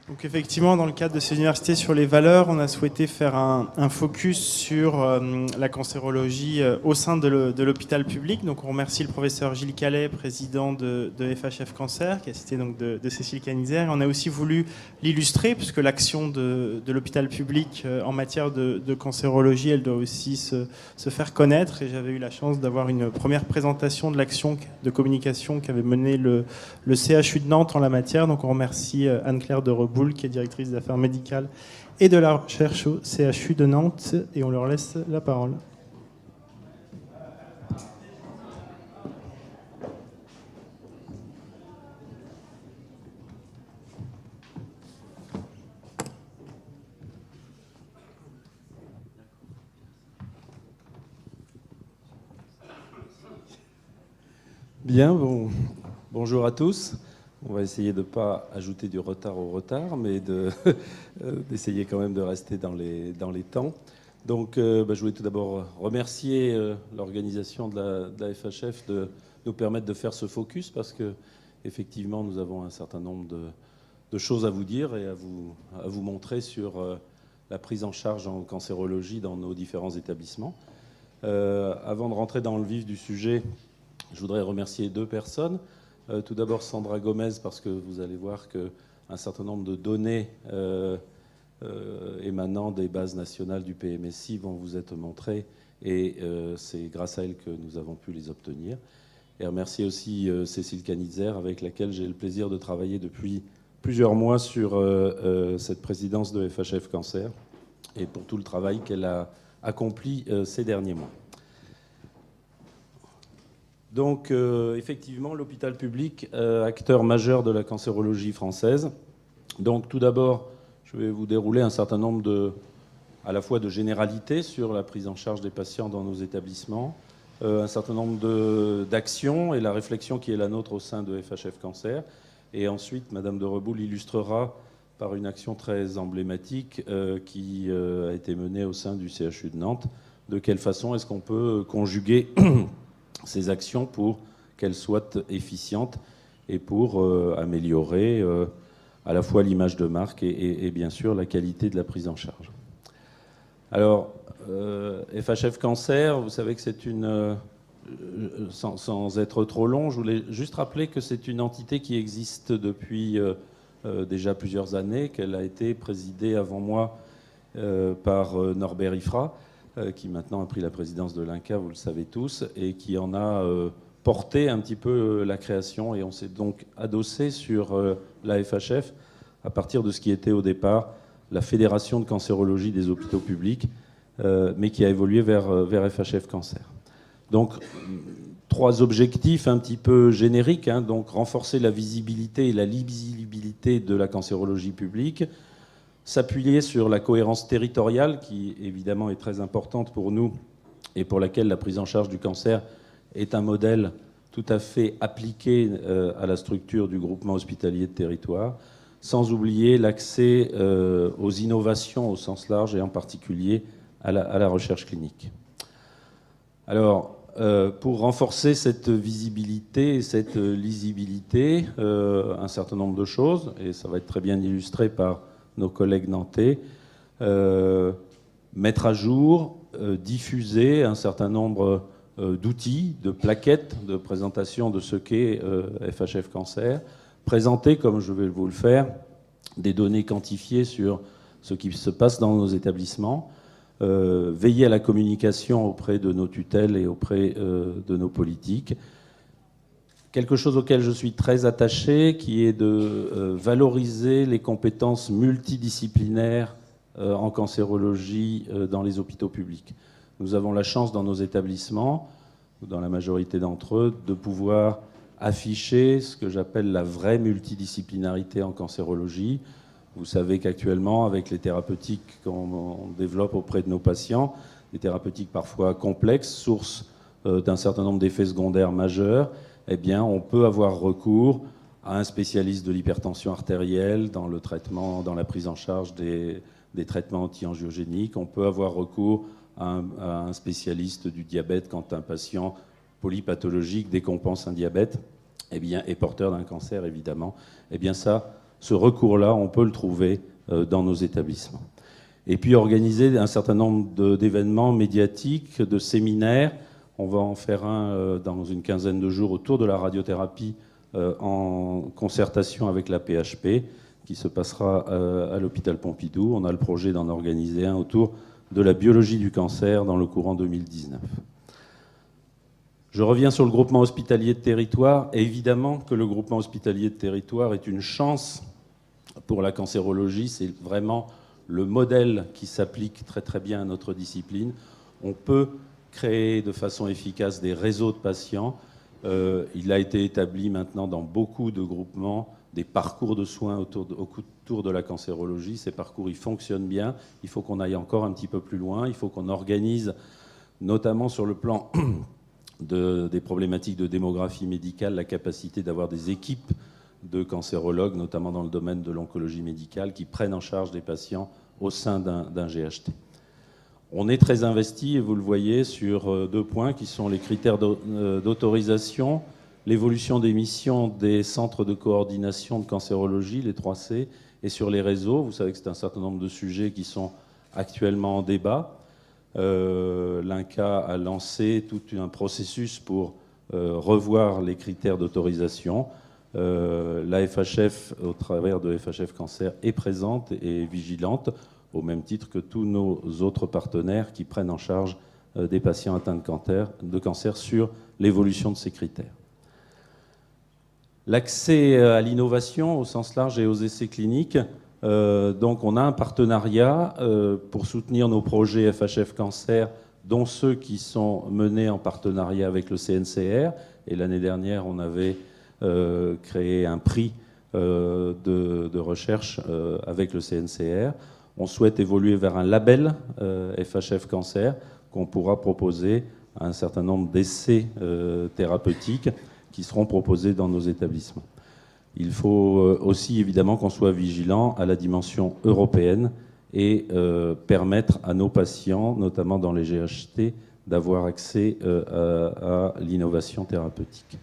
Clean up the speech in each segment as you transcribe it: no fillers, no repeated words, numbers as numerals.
Donc effectivement, dans le cadre de ces universités sur les valeurs, on a souhaité faire un focus sur la cancérologie au sein de l'hôpital public. Donc on remercie le professeur Gilles Calais, président de FHF Cancer, qui a cité donc de Cécile Canizer. On a aussi voulu l'illustrer, puisque l'action de l'hôpital public en matière de cancérologie, elle doit aussi se faire connaître. Et j'avais eu la chance d'avoir une première présentation de l'action de communication qu'avait menée le CHU de Nantes en la matière. Donc on remercie Anne-Claire de Reboul, qui est directrice des affaires médicales et de la recherche au CHU de Nantes, et on leur laisse la parole. Bien, bonjour à tous. On va essayer de ne pas ajouter du retard au retard, mais d'essayer quand même de rester dans les temps. Donc, je voulais tout d'abord remercier l'organisation de la FHF de nous permettre de faire ce focus, parce que effectivement, nous avons un certain nombre de choses à vous dire et à vous montrer sur la prise en charge en cancérologie dans nos différents établissements. Avant de rentrer dans le vif du sujet, je voudrais remercier deux personnes. Tout d'abord Sandra Gomez, parce que vous allez voir qu'un certain nombre de données émanant des bases nationales du PMSI vont vous être montrées, et c'est grâce à elle que nous avons pu les obtenir. Et remercier aussi Cécile Canizer, avec laquelle j'ai le plaisir de travailler depuis plusieurs mois sur cette présidence de FHF Cancer, et pour tout le travail qu'elle a accompli ces derniers mois. Donc, effectivement, l'hôpital public, acteur majeur de la cancérologie française. Donc, tout d'abord, je vais vous dérouler un certain nombre à la fois de généralités sur la prise en charge des patients dans nos établissements, un certain nombre d'actions et la réflexion qui est la nôtre au sein de FHF Cancer. Et ensuite, Madame de Reboul illustrera par une action très emblématique qui a été menée au sein du CHU de Nantes, de quelle façon est-ce qu'on peut conjuguer ces actions pour qu'elles soient efficientes et pour améliorer à la fois l'image de marque et bien sûr la qualité de la prise en charge. Alors, FHF Cancer, vous savez que c'est sans être trop long, je voulais juste rappeler que c'est une entité qui existe depuis déjà plusieurs années, qu'elle a été présidée avant moi par Norbert Ifra, qui maintenant a pris la présidence de l'INCa, vous le savez tous, et qui en a porté un petit peu la création. Et on s'est donc adossé sur la FHF à partir de ce qui était au départ la Fédération de cancérologie des hôpitaux publics, mais qui a évolué vers FHF Cancer. Donc, trois objectifs un petit peu génériques, hein, donc renforcer la visibilité et la lisibilité de la cancérologie publique, s'appuyer sur la cohérence territoriale, qui évidemment est très importante pour nous et pour laquelle la prise en charge du cancer est un modèle tout à fait appliqué à la structure du groupement hospitalier de territoire, sans oublier l'accès aux innovations au sens large et en particulier à la recherche clinique. Alors, pour renforcer cette visibilité et cette lisibilité, un certain nombre de choses, et ça va être très bien illustré par nos collègues nantais, mettre à jour, diffuser un certain nombre d'outils, de plaquettes de présentation de ce qu'est FHF Cancer, présenter, comme je vais vous le faire, des données quantifiées sur ce qui se passe dans nos établissements, veiller à la communication auprès de nos tutelles et auprès de nos politiques. Quelque chose auquel je suis très attaché, qui est de valoriser les compétences multidisciplinaires en cancérologie dans les hôpitaux publics. Nous avons la chance dans nos établissements, ou dans la majorité d'entre eux, de pouvoir afficher ce que j'appelle la vraie multidisciplinarité en cancérologie. Vous savez qu'actuellement, avec les thérapeutiques qu'on développe auprès de nos patients, des thérapeutiques parfois complexes, source d'un certain nombre d'effets secondaires majeurs, eh bien, on peut avoir recours à un spécialiste de l'hypertension artérielle dans le traitement, dans la prise en charge des traitements anti-angiogéniques. On peut avoir recours à un spécialiste du diabète quand un patient polypathologique décompense un diabète, eh bien, est porteur d'un cancer, évidemment. Eh bien, ça, ce recours-là, on peut le trouver dans nos établissements. Et puis organiser un certain nombre d'événements médiatiques, de séminaires. On va en faire un dans une quinzaine de jours autour de la radiothérapie en concertation avec la PHP, qui se passera à l'hôpital Pompidou. On a le projet d'en organiser un autour de la biologie du cancer dans le courant 2019. Je reviens sur le groupement hospitalier de territoire. Et évidemment que le groupement hospitalier de territoire est une chance pour la cancérologie. C'est vraiment le modèle qui s'applique très très bien à notre discipline. On peut créer de façon efficace des réseaux de patients. Il a été établi maintenant dans beaucoup de groupements des parcours de soins autour de la cancérologie. Ces parcours, ils fonctionnent bien. Il faut qu'on aille encore un petit peu plus loin. Il faut qu'on organise, notamment sur le plan des problématiques de démographie médicale, la capacité d'avoir des équipes de cancérologues, notamment dans le domaine de l'oncologie médicale, qui prennent en charge des patients au sein d'un GHT. On est très investi, et vous le voyez, sur 2 points qui sont les critères d'autorisation, l'évolution des missions des centres de coordination de cancérologie, les 3C, et sur les réseaux. Vous savez que c'est un certain nombre de sujets qui sont actuellement en débat. L'INCa a lancé tout un processus pour revoir les critères d'autorisation. La FHF, au travers de FHF Cancer, est présente et vigilante, au même titre que tous nos autres partenaires qui prennent en charge des patients atteints de cancer sur l'évolution de ces critères. L'accès à l'innovation au sens large et aux essais cliniques. Donc on a un partenariat pour soutenir nos projets FHF Cancer, dont ceux qui sont menés en partenariat avec le CNCR. Et l'année dernière, on avait créé un prix de recherche avec le CNCR. On souhaite évoluer vers un label FHF Cancer qu'on pourra proposer à un certain nombre d'essais thérapeutiques qui seront proposés dans nos établissements. Il faut aussi évidemment qu'on soit vigilant à la dimension européenne et permettre à nos patients, notamment dans les GHT, d'avoir accès à l'innovation thérapeutique.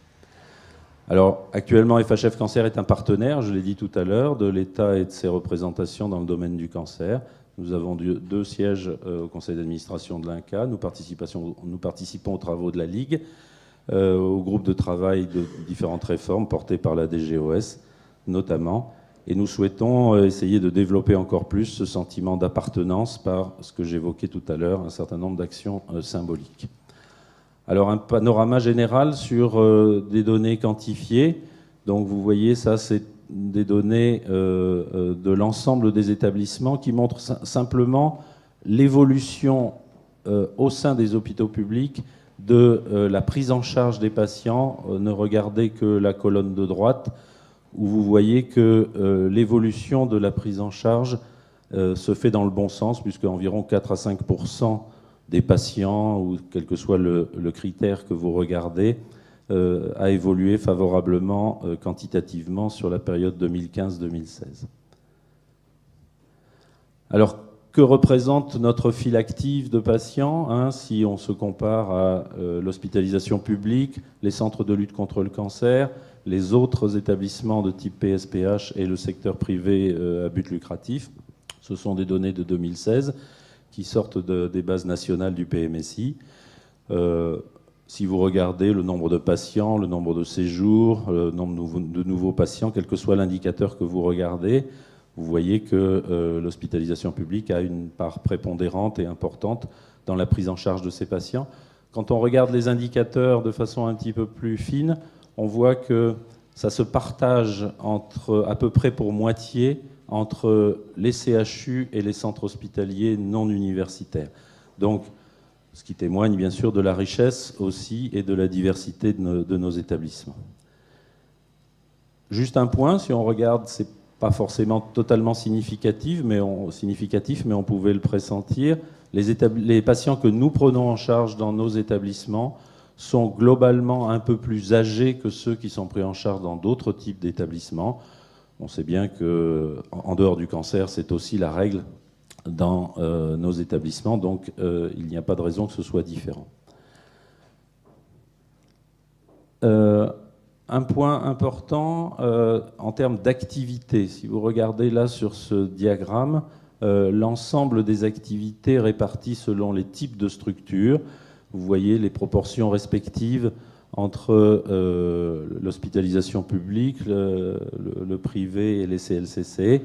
Alors, actuellement, FHF Cancer est un partenaire, je l'ai dit tout à l'heure, de l'État et de ses représentations dans le domaine du cancer. Nous avons 2 sièges au conseil d'administration de l'INCa. Nous participons aux travaux de la Ligue, au groupe de travail de différentes réformes portées par la DGOS, notamment. Et nous souhaitons essayer de développer encore plus ce sentiment d'appartenance par ce que j'évoquais tout à l'heure, un certain nombre d'actions symboliques. Alors un panorama général sur des données quantifiées. Donc vous voyez, ça c'est des données de l'ensemble des établissements qui montrent simplement l'évolution au sein des hôpitaux publics de la prise en charge des patients. Ne regardez que la colonne de droite où vous voyez que l'évolution de la prise en charge se fait dans le bon sens, puisque environ 4 à 5% des patients, ou quel que soit le critère que vous regardez, a évolué favorablement quantitativement sur la période 2015-2016. Alors, que représente notre file active de patients, si on se compare à l'hospitalisation publique, les centres de lutte contre le cancer, les autres établissements de type PSPH et le secteur privé à but lucratif? Ce sont des données de 2016 qui sortent des bases nationales du PMSI. Si vous regardez le nombre de patients, le nombre de séjours, le nombre de nouveaux patients, quel que soit l'indicateur que vous regardez, vous voyez que l'hospitalisation publique a une part prépondérante et importante dans la prise en charge de ces patients. Quand on regarde les indicateurs de façon un petit peu plus fine, on voit que ça se partage à peu près pour moitié entre les CHU et les centres hospitaliers non universitaires. Donc, ce qui témoigne bien sûr de la richesse aussi et de la diversité de nos établissements. Juste un point, si on regarde, c'est pas forcément totalement significatif, mais on pouvait le pressentir. Les patients que nous prenons en charge dans nos établissements sont globalement un peu plus âgés que ceux qui sont pris en charge dans d'autres types d'établissements. On sait bien qu'en dehors du cancer, c'est aussi la règle dans nos établissements, donc il n'y a pas de raison que ce soit différent. Un point important en termes d'activité. Si vous regardez là sur ce diagramme, l'ensemble des activités réparties selon les types de structures. Vous voyez les proportions respectives entre l'hospitalisation publique, le privé et les CLCC.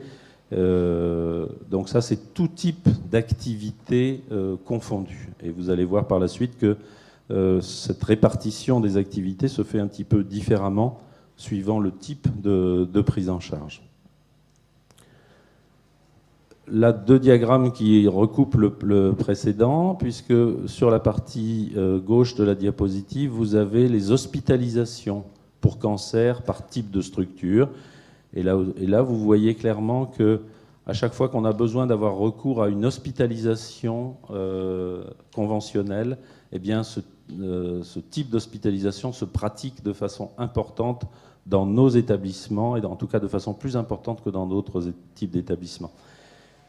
Donc ça, c'est tout type d'activité confondues. Et vous allez voir par la suite que cette répartition des activités se fait un petit peu différemment suivant le type de prise en charge. Là, deux diagrammes qui recoupent le précédent, puisque sur la partie gauche de la diapositive, vous avez les hospitalisations pour cancer par type de structure. Et là, vous voyez clairement que à chaque fois qu'on a besoin d'avoir recours à une hospitalisation conventionnelle, eh bien, ce type d'hospitalisation se pratique de façon importante dans nos établissements, et en tout cas de façon plus importante que dans d'autres types d'établissements.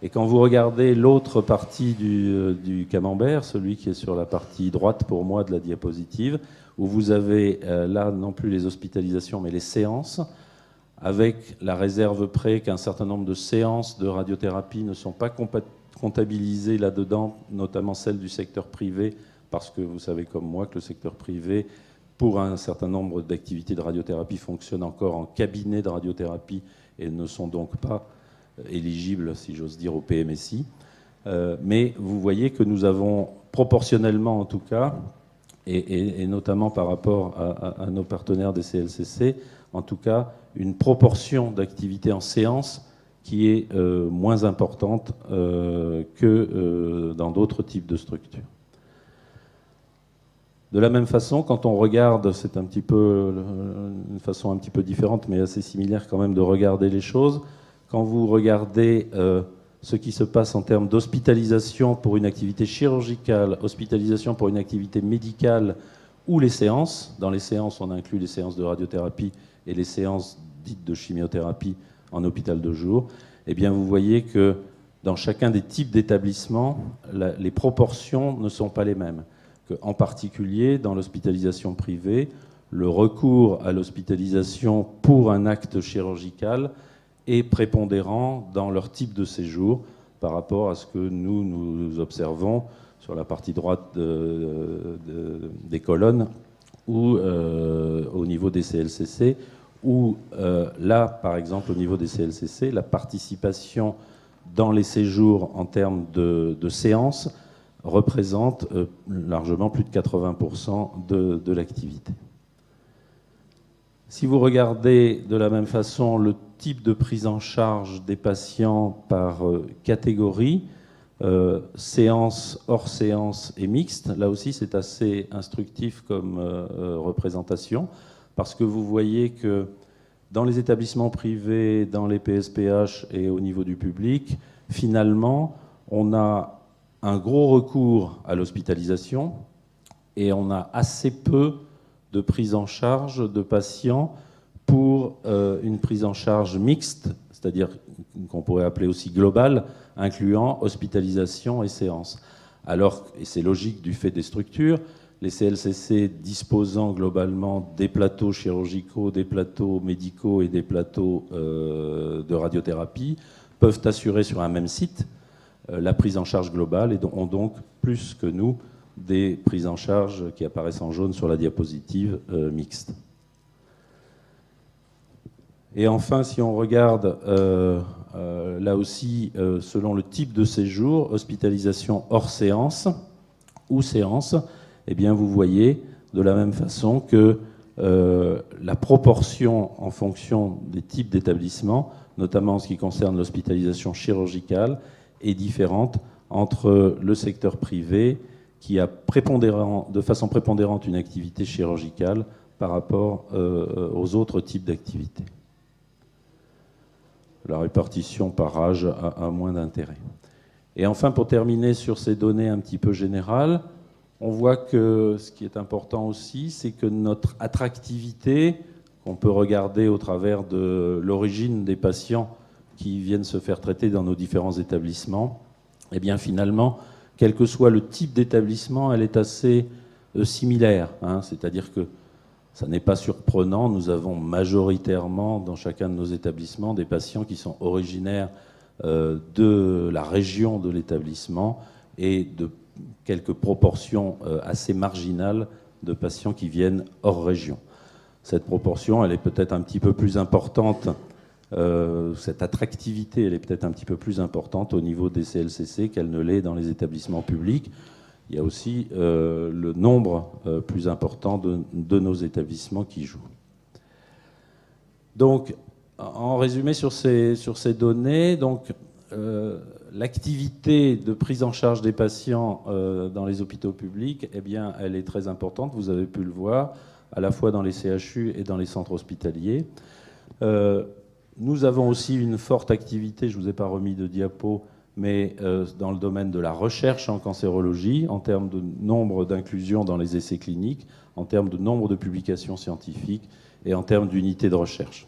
Et quand vous regardez l'autre partie du camembert, celui qui est sur la partie droite pour moi de la diapositive, où vous avez là non plus les hospitalisations mais les séances, avec la réserve près qu'un certain nombre de séances de radiothérapie ne sont pas comptabilisées là-dedans, notamment celles du secteur privé, parce que vous savez comme moi que le secteur privé, pour un certain nombre d'activités de radiothérapie, fonctionne encore en cabinet de radiothérapie et ne sont donc pas éligibles, si j'ose dire, au PMSI. Mais vous voyez que nous avons proportionnellement en tout cas, et notamment par rapport à nos partenaires des CLCC, en tout cas une proportion d'activité en séance qui est moins importante que dans d'autres types de structures. De la même façon, quand on regarde, c'est un petit peu une façon un petit peu différente, mais assez similaire quand même de regarder les choses. Quand vous regardez ce qui se passe en termes d'hospitalisation pour une activité chirurgicale, hospitalisation pour une activité médicale ou les séances, dans les séances, on inclut les séances de radiothérapie et les séances dites de chimiothérapie en hôpital de jour, eh bien vous voyez que dans chacun des types d'établissements, les proportions ne sont pas les mêmes. En particulier, dans l'hospitalisation privée, le recours à l'hospitalisation pour un acte chirurgical est prépondérant dans leur type de séjour par rapport à ce que nous observons sur la partie droite des colonnes ou au niveau des CLCC, où là, par exemple, au niveau des CLCC, la participation dans les séjours en termes de séances représente largement plus de 80% de l'activité. Si vous regardez de la même façon le type de prise en charge des patients par catégorie, séance, hors séance et mixte, là aussi c'est assez instructif comme représentation, parce que vous voyez que dans les établissements privés, dans les PSPH et au niveau du public, finalement, on a un gros recours à l'hospitalisation et on a assez peu de prise en charge de patients pour une prise en charge mixte, c'est-à-dire qu'on pourrait appeler aussi globale, incluant hospitalisation et séance. Alors, et c'est logique du fait des structures, les CLCC disposant globalement des plateaux chirurgicaux, des plateaux médicaux et des plateaux de radiothérapie, peuvent assurer sur un même site la prise en charge globale et ont donc plus que nous des prises en charge qui apparaissent en jaune sur la diapositive mixte. Et enfin, si on regarde là aussi selon le type de séjour, hospitalisation hors séance ou séance, eh bien vous voyez de la même façon que la proportion en fonction des types d'établissements, notamment en ce qui concerne l'hospitalisation chirurgicale, est différente entre le secteur privé qui a de façon prépondérante une activité chirurgicale par rapport aux autres types d'activités. La répartition par âge a moins d'intérêt. Et enfin, pour terminer sur ces données un petit peu générales, on voit que ce qui est important aussi, c'est que notre attractivité, qu'on peut regarder au travers de l'origine des patients qui viennent se faire traiter dans nos différents établissements, eh bien finalement, quel que soit le type d'établissement, elle est assez similaire. Hein, c'est-à-dire que Ça n'est pas surprenant, nous avons majoritairement dans chacun de nos établissements des patients qui sont originaires de la région de l'établissement et de quelques proportions assez marginales de patients qui viennent hors région. Cette proportion, elle est peut-être un petit peu plus importante, cette attractivité, elle est peut-être un petit peu plus importante au niveau des CLCC qu'elle ne l'est dans les établissements publics. Il y a aussi le nombre plus important de nos établissements qui jouent. Donc, en résumé sur ces données, donc, l'activité de prise en charge des patients dans les hôpitaux publics, eh bien, elle est très importante, vous avez pu le voir, à la fois dans les CHU et dans les centres hospitaliers. Nous avons aussi une forte activité, je ne vous ai pas remis de diapo, mais dans le domaine de la recherche en cancérologie, en termes de nombre d'inclusions dans les essais cliniques, en termes de nombre de publications scientifiques et en termes d'unités de recherche.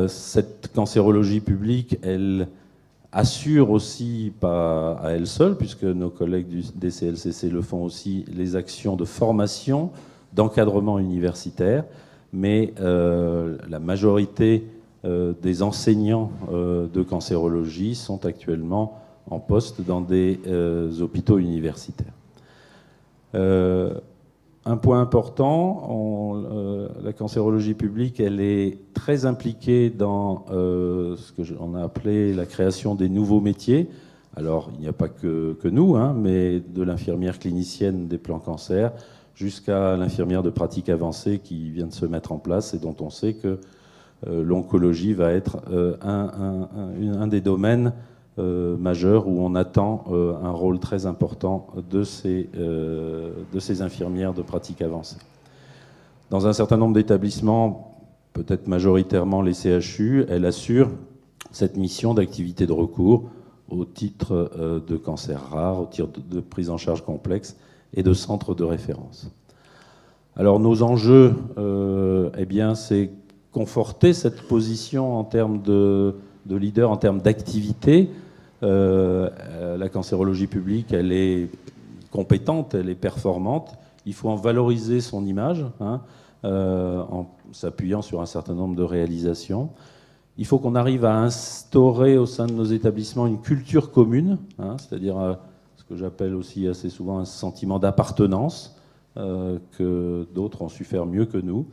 Cette cancérologie publique, elle assure aussi, pas à elle seule, puisque nos collègues des CLCC le font aussi, les actions de formation, d'encadrement universitaire, mais la majorité des enseignants de cancérologie sont actuellement en poste dans des hôpitaux universitaires. Un point important, la cancérologie publique, elle est très impliquée dans ce qu'on a appelé la création des nouveaux métiers. Alors, il n'y a pas que nous, hein, mais de l'infirmière clinicienne des plans cancer jusqu'à l'infirmière de pratique avancée qui vient de se mettre en place et dont on sait que l'oncologie va être un des domaines majeurs où on attend un rôle très important de ces infirmières de pratique avancée. Dans un certain nombre d'établissements, peut-être majoritairement les CHU, elle assure cette mission d'activité de recours au titre de cancer rare, au titre de prise en charge complexe et de centre de référence. Alors nos enjeux, eh bien, c'est conforter cette position en termes de leader, en termes d'activité. La cancérologie publique, elle est compétente, elle est performante. Il faut en valoriser son image, hein, en s'appuyant sur un certain nombre de réalisations. Il faut qu'on arrive à instaurer au sein de nos établissements une culture commune, hein, c'est-à-dire ce que j'appelle aussi assez souvent un sentiment d'appartenance, que d'autres ont su faire mieux que nous.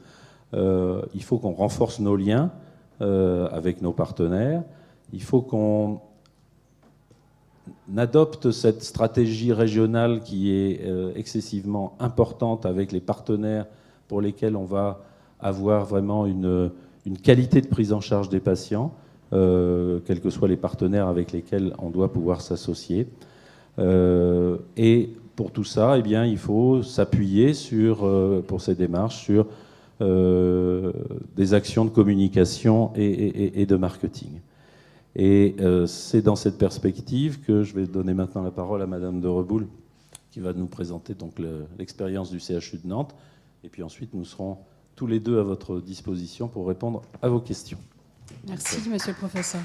Il faut qu'on renforce nos liens avec nos partenaires. Il faut qu'on adopte cette stratégie régionale qui est excessivement importante avec les partenaires pour lesquels on va avoir vraiment une qualité de prise en charge des patients, quels que soient les partenaires avec lesquels on doit pouvoir s'associer. Et pour tout ça, eh bien, il faut s'appuyer pour ces démarches sur des actions de communication et de marketing. Et c'est dans cette perspective que je vais donner maintenant la parole à Madame de Reboul, qui va nous présenter donc l'expérience du CHU de Nantes. Et puis ensuite, nous serons tous les deux à votre disposition pour répondre à vos questions. Merci, monsieur le professeur.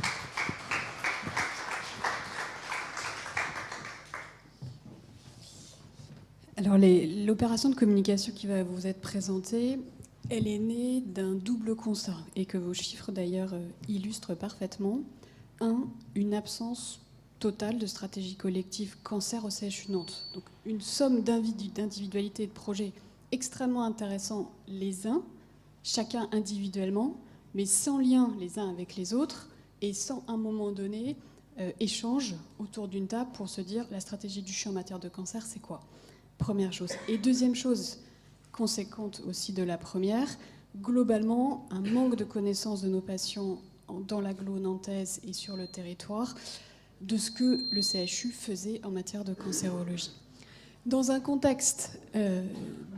Alors, l'opération de communication qui va vous être présentée, elle est née d'un double constat, et que vos chiffres d'ailleurs illustrent parfaitement. Une absence totale de stratégie collective cancer au CHU Nantes. Donc une somme d'individualités et de projets extrêmement intéressants les uns, chacun individuellement, mais sans lien les uns avec les autres et sans à un moment donné échange autour d'une table pour se dire la stratégie du CHU en matière de cancer, c'est quoi ? Première chose. Et deuxième chose, conséquente aussi de la première, globalement, un manque de connaissance de nos patients dans l'agglo nantaise et sur le territoire de ce que le CHU faisait en matière de cancérologie. Dans un contexte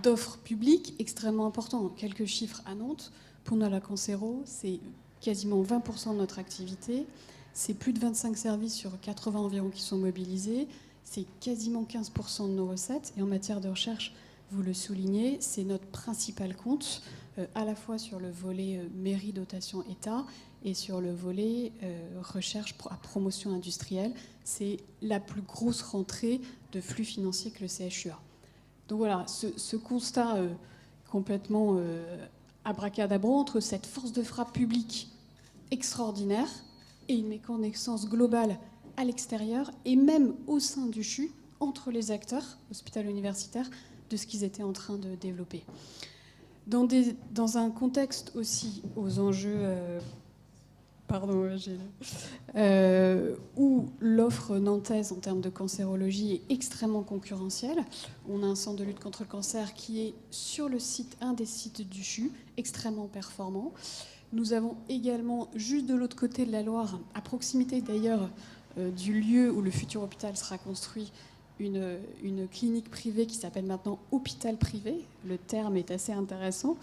d'offres publiques extrêmement important, quelques chiffres à Nantes, pour nous à la Cancéro, c'est quasiment 20% de notre activité, c'est plus de 25 services sur 80 environ qui sont mobilisés, c'est quasiment 15% de nos recettes, et en matière de recherche, vous le soulignez, c'est notre principal compte, à la fois sur le volet mairie, dotation, État, et sur le volet recherche à promotion industrielle. C'est la plus grosse rentrée de flux financiers que le CHU a. Donc voilà, ce constat complètement abracadabrant entre cette force de frappe publique extraordinaire et une méconnaissance globale à l'extérieur et même au sein du CHU, entre les acteurs hospitalo-universitaires, de ce qu'ils étaient en train de développer. Dans un contexte aussi aux enjeux où l'offre nantaise en termes de cancérologie est extrêmement concurrentielle. On a un centre de lutte contre le cancer qui est sur le site, un des sites du CHU, extrêmement performant. Nous avons également, juste de l'autre côté de la Loire, à proximité d'ailleurs du lieu où le futur hôpital sera construit, une clinique privée qui s'appelle maintenant Hôpital Privé. Le terme est assez intéressant,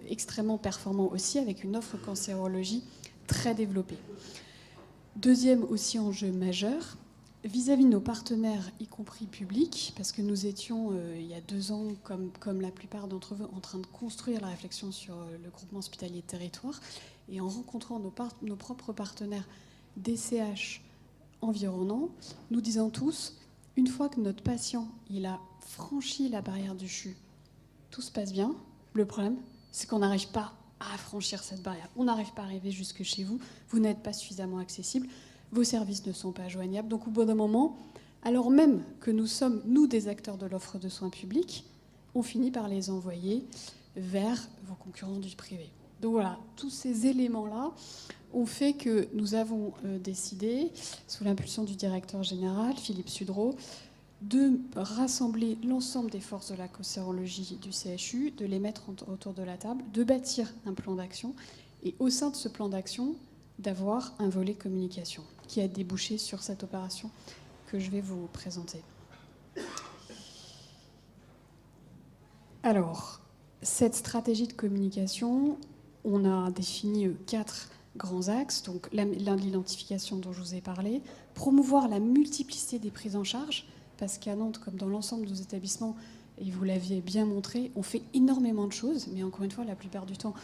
extrêmement performant aussi, avec une offre cancérologie très développée. Deuxième aussi enjeu majeur, vis-à-vis de nos partenaires, y compris publics, parce que nous étions, il y a 2 ans, comme la plupart d'entre eux, en train de construire la réflexion sur le groupement hospitalier de territoire, et en rencontrant nos propres partenaires des CH environnants, nous disons tous, une fois que notre patient il a franchi la barrière du CHU, tout se passe bien. Le problème, c'est qu'on n'arrive pas à franchir cette barrière. On n'arrive pas à arriver jusque chez vous. Vous n'êtes pas suffisamment accessible. Vos services ne sont pas joignables. Donc au bout d'un moment, alors même que nous sommes, nous, des acteurs de l'offre de soins publics, on finit par les envoyer vers vos concurrents du privé. Donc voilà, tous ces éléments-là ont fait que nous avons décidé, sous l'impulsion du directeur général, Philippe Sudreau, de rassembler l'ensemble des forces de la cancérologie du CHU, de les mettre autour de la table, de bâtir un plan d'action, et au sein de ce plan d'action, d'avoir un volet communication qui a débouché sur cette opération que je vais vous présenter. Alors, cette stratégie de communication, on a défini 4 grands axes. Donc l'identification dont je vous ai parlé, promouvoir la multiplicité des prises en charge, parce qu'à Nantes, comme dans l'ensemble de nos établissements, et vous l'aviez bien montré, on fait énormément de choses, mais encore une fois, la plupart du temps,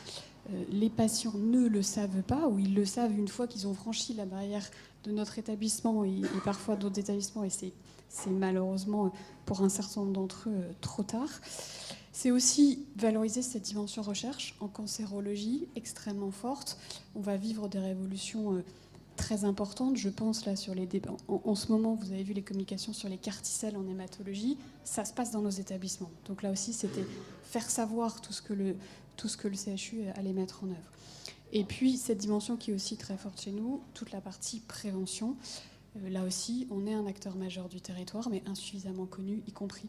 les patients ne le savent pas, ou ils le savent une fois qu'ils ont franchi la barrière de notre établissement et parfois d'autres établissements, et c'est malheureusement, pour un certain nombre d'entre eux, trop tard. C'est aussi valoriser cette dimension recherche en cancérologie extrêmement forte. On va vivre des révolutions très importantes. Je pense là sur les débats. En ce moment, vous avez vu les communications sur les carticelles en hématologie. Ça se passe dans nos établissements. Donc là aussi, c'était faire savoir tout ce que le CHU allait mettre en œuvre. Et puis, cette dimension qui est aussi très forte chez nous, toute la partie prévention. Là aussi, on est un acteur majeur du territoire, mais insuffisamment connu, y compris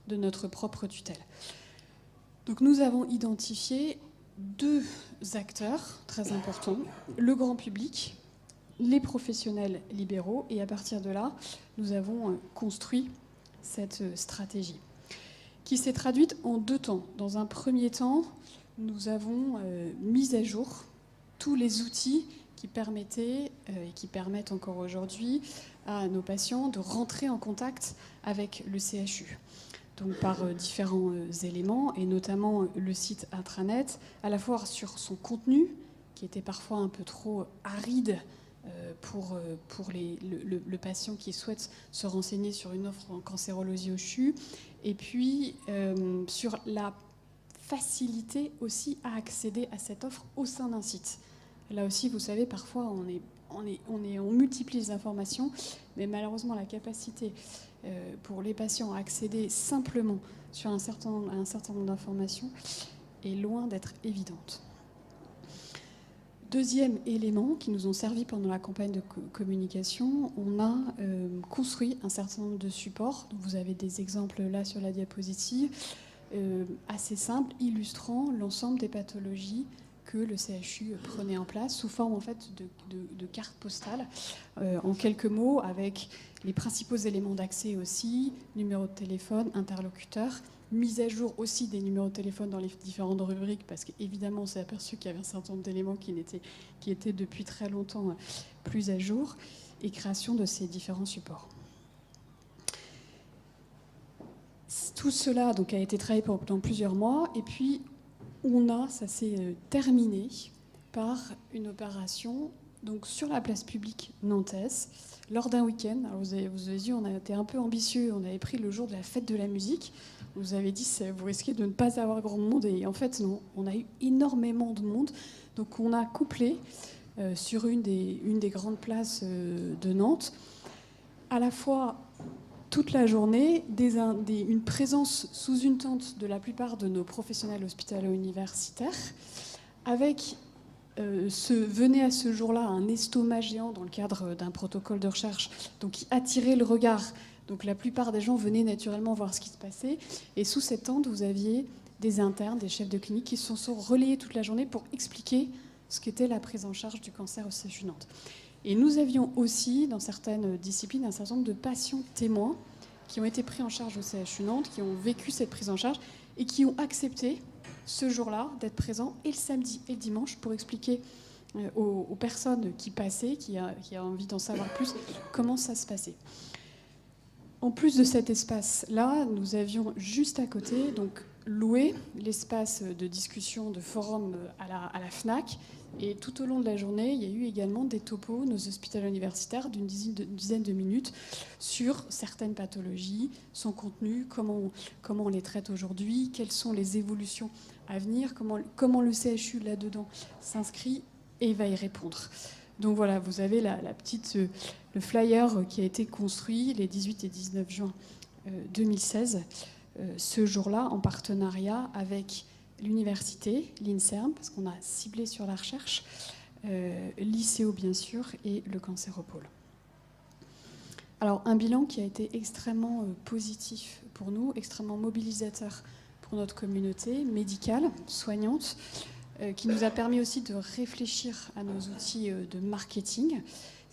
de notre propre tutelle. Donc nous avons identifié 2 acteurs très importants, le grand public, les professionnels libéraux, et à partir de là, nous avons construit cette stratégie qui s'est traduite en 2 temps. Dans un premier temps, nous avons mis à jour tous les outils qui permettaient et qui permettent encore aujourd'hui à nos patients de rentrer en contact avec le CHU. Donc par différents éléments, et notamment le site intranet, à la fois sur son contenu, qui était parfois un peu trop aride pour le patient qui souhaite se renseigner sur une offre en cancérologie au CHU, et puis sur la facilité aussi à accéder à cette offre au sein d'un site. Là aussi, vous savez, parfois on multiplie les informations, mais malheureusement la capacité pour les patients à accéder simplement sur un certain nombre d'informations est loin d'être évidente. Deuxième élément qui nous ont servi pendant la campagne de communication, on a construit un certain nombre de supports. Donc vous avez des exemples là sur la diapositive, assez simples, illustrant l'ensemble des pathologies que le CHU prenait en place sous forme en fait de cartes postales, en quelques mots, avec les principaux éléments d'accès aussi, numéro de téléphone, interlocuteur, mise à jour aussi des numéros de téléphone dans les différentes rubriques, parce qu'évidemment on s'est aperçu qu'il y avait un certain nombre d'éléments qui étaient depuis très longtemps plus à jour, et création de ces différents supports. Tout cela donc, a été travaillé pendant plusieurs mois, et puis ça s'est terminé par une opération donc sur la place publique nantaise, lors d'un week-end. Alors vous avez vu, on a été un peu ambitieux, on avait pris le jour de la fête de la musique. Vous avez dit, vous risquez de ne pas avoir grand monde, et en fait non, on a eu énormément de monde. Donc on a couplé sur une des grandes places de Nantes, à la fois toute la journée, une présence sous une tente de la plupart de nos professionnels hospitalo-universitaires, avec venait à ce jour-là un estomac géant dans le cadre d'un protocole de recherche, donc qui attirait le regard. Donc la plupart des gens venaient naturellement voir ce qui se passait. Et sous cette tente, vous aviez des internes, des chefs de clinique qui se sont relayés toute la journée pour expliquer ce qu'était la prise en charge du cancer au CHU Nantes. Et nous avions aussi, dans certaines disciplines, un certain nombre de patients témoins qui ont été pris en charge au CHU Nantes, qui ont vécu cette prise en charge et qui ont accepté ce jour-là d'être présents et le samedi et le dimanche pour expliquer aux personnes qui passaient, qui a envie d'en savoir plus, comment ça se passait. En plus de cet espace-là, nous avions juste à côté donc, loué l'espace de discussion, de forum à la FNAC. Et tout au long de la journée, il y a eu également des topos, nos hospitalo universitaires, d'une dizaine de minutes sur certaines pathologies, son contenu, comment on les traite aujourd'hui, quelles sont les évolutions à venir, comment le CHU là-dedans s'inscrit et va y répondre. Donc voilà, vous avez le flyer qui a été construit les 18 et 19 juin 2016, ce jour-là en partenariat avec l'université, l'INSERM, parce qu'on a ciblé sur la recherche, l'ICO bien sûr, et le Cancéropole. Alors un bilan qui a été extrêmement positif pour nous, extrêmement mobilisateur pour notre communauté médicale, soignante, qui nous a permis aussi de réfléchir à nos outils de marketing,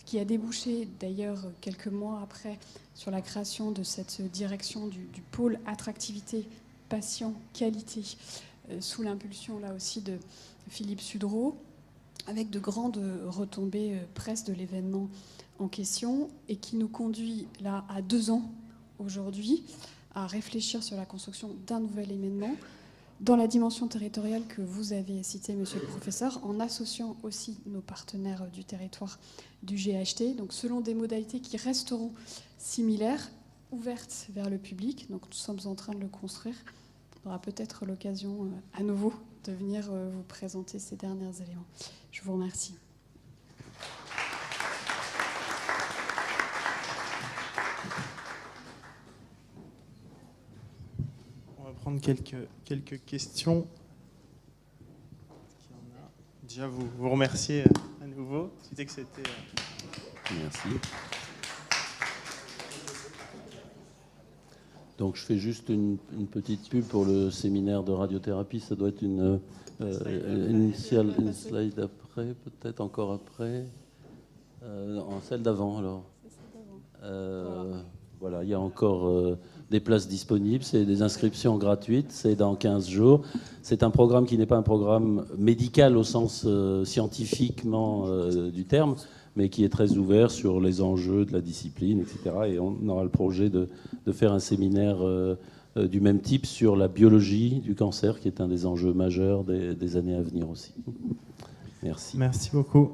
qui a débouché d'ailleurs quelques mois après sur la création de cette direction du pôle attractivité, patient, qualité, sous l'impulsion là aussi de Philippe Sudreau, avec de grandes retombées presse de l'événement en question, et qui nous conduit là à 2 ans aujourd'hui à réfléchir sur la construction d'un nouvel événement dans la dimension territoriale que vous avez citée, monsieur le professeur, en associant aussi nos partenaires du territoire du GHT, donc selon des modalités qui resteront similaires, ouvertes vers le public. Donc nous sommes en train de le construire. On aura peut-être l'occasion à nouveau de venir vous présenter ces derniers éléments. Je vous remercie. On va prendre quelques questions. Déjà, vous remercier à nouveau. C'était que c'était... Merci. Donc je fais juste une petite pub pour le séminaire de radiothérapie. Ça doit être une slide après, peut-être encore après. En celle d'avant alors. Voilà, il y a encore des places disponibles. C'est des inscriptions gratuites. C'est dans 15 jours. C'est un programme qui n'est pas un programme médical au sens scientifiquement du terme, mais qui est très ouvert sur les enjeux de la discipline, etc. Et on aura le projet de faire un séminaire du même type sur la biologie du cancer, qui est un des enjeux majeurs des années à venir aussi. Merci. Merci beaucoup.